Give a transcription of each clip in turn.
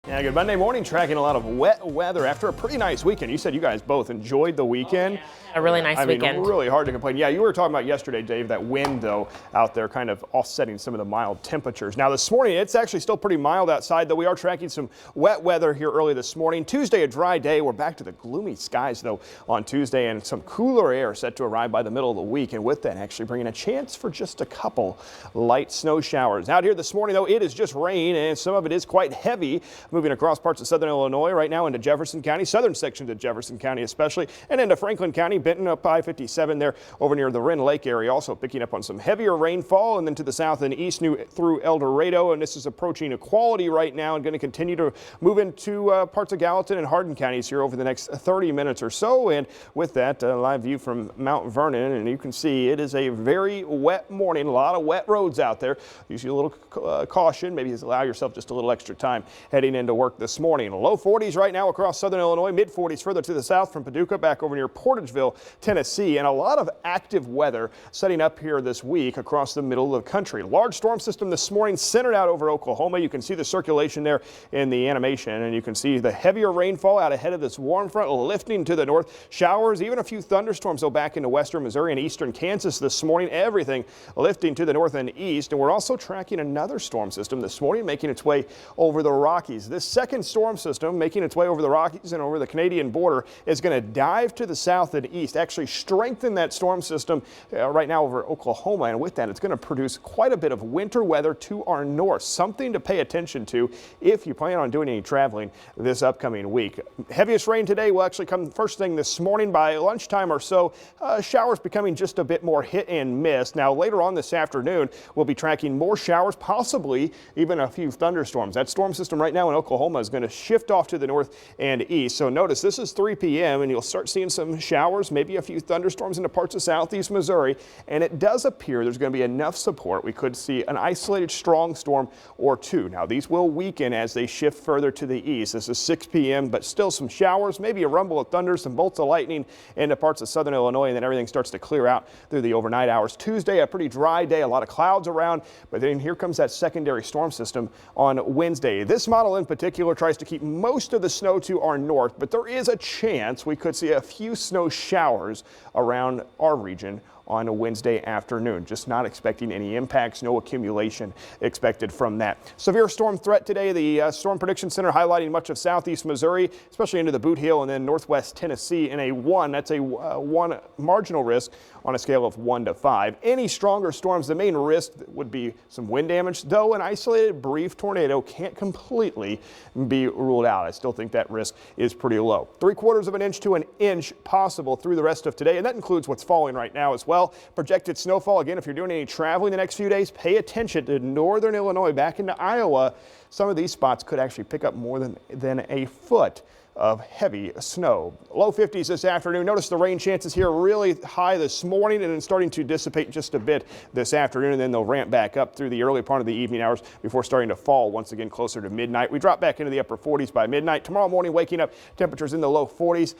Yeah, good Monday morning. Tracking a lot of wet weather after a pretty nice weekend. You said you guys both enjoyed the weekend. A really nice weekend. Really hard to complain. Yeah, you were talking about yesterday, Dave, that wind, though, out there kind of offsetting some of the mild temperatures. Now, this morning, it's actually still pretty mild outside, though we are tracking some wet weather here early this morning. Tuesday, a dry day. We're back to the gloomy skies, though, on Tuesday, and some cooler air set to arrive by the middle of the week. And with that, actually bringing a chance for just a couple light snow showers. Out here this morning, though, it is just rain, and some of it is quite heavy, moving across parts of southern Illinois right now into Jefferson County, southern sections of Jefferson County especially, and into Franklin County, Benton up I-57 there over near the Wren Lake area, also picking up on some heavier rainfall, and then to the south and east through El Dorado, and this is approaching equality right now and going to continue to move into parts of Gallatin and Hardin counties here over the next 30 minutes or so. And with that, live view from Mount Vernon, and you can see it is a very wet morning, a lot of wet roads out there. Usually a little caution, maybe allow yourself just a little extra time heading into work this morning. Low 40s right now across southern Illinois, mid 40s further to the south from Paducah back over near Portageville, Tennessee, and a lot of active weather setting up here this week across the middle of the country. Large storm system this morning centered out over Oklahoma. You can see the circulation there in the animation, and you can see the heavier rainfall out ahead of this warm front lifting to the north. Showers, even a few thunderstorms though back into western Missouri and eastern Kansas this morning. Everything lifting to the north and east, and we're also tracking another storm system this morning making its way over the Rockies. This second storm system making its way over the Rockies and over the Canadian border is going to dive to the south and east, actually strengthen that storm system right now over Oklahoma, and with that it's going to produce quite a bit of winter weather to our north, something to pay attention to if you plan on doing any traveling this upcoming week. Heaviest rain today will actually come first thing this morning by lunchtime or so. Showers becoming just a bit more hit and miss. Now later on this afternoon we'll be tracking more showers, possibly even a few thunderstorms. That storm system right now in Oklahoma is going to shift off to the north and east. So notice this is 3 p.m. and you'll start seeing some showers, maybe a few thunderstorms into parts of southeast Missouri, and it does appear there's going to be enough support. We could see an isolated strong storm or two. Now these will weaken as they shift further to the east. This is 6 p.m. but still some showers, maybe a rumble of thunder, some bolts of lightning into parts of southern Illinois, and then everything starts to clear out through the overnight hours. Tuesday, a pretty dry day, a lot of clouds around, but then here comes that secondary storm system on Wednesday. This model in particular tries to keep most of the snow to our north, but there is a chance we could see a few snow showers around our region on a Wednesday afternoon. Just not expecting any impacts, no accumulation expected from that. Severe storm threat today. The Storm Prediction Center highlighting much of southeast Missouri, especially into the Boot Heel and then northwest Tennessee in a 1. That's a 1 marginal risk on a scale of 1 to 5. Any stronger storms, the main risk would be some wind damage, though an isolated brief tornado can't completely be ruled out. I still think that risk is pretty low. 3/4 of an inch to an inch possible through the rest of today, and that includes what's falling right now as well. Projected snowfall, again, if you're doing any traveling the next few days, pay attention to northern Illinois back into Iowa. Some of these spots could actually pick up more than a foot of heavy snow. Low 50s this afternoon. Notice the rain chances here really high this morning and then starting to dissipate just a bit this afternoon, and then they'll ramp back up through the early part of the evening hours before starting to fall once again closer to midnight. We drop back into the upper 40s by midnight. Tomorrow morning, waking up temperatures in the low 40s.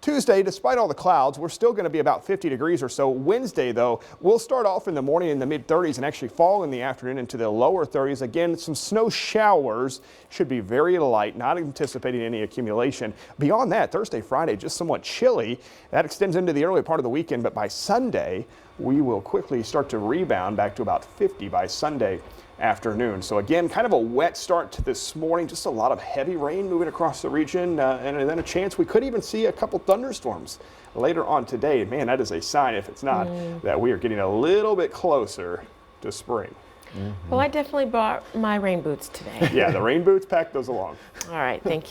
Tuesday, despite all the clouds, we're still going to be about 50 degrees or so. Wednesday, though, we'll start off in the morning in the mid-30s and actually fall in the afternoon into the lower 30s. Again, some snow showers, should be very light, not anticipating any accumulation. Beyond that, Thursday, Friday, just somewhat chilly. That extends into the early part of the weekend, but by Sunday, we will quickly start to rebound back to about 50 by Sunday afternoon. So again, kind of a wet start to this morning, just a lot of heavy rain moving across the region, and then a chance we could even see a couple thunderstorms later on today. Man, that is a sign, if it's not, that we are getting a little bit closer to spring. Well, I definitely brought my rain boots today. Yeah, the rain boots, pack those along. All right, thank you.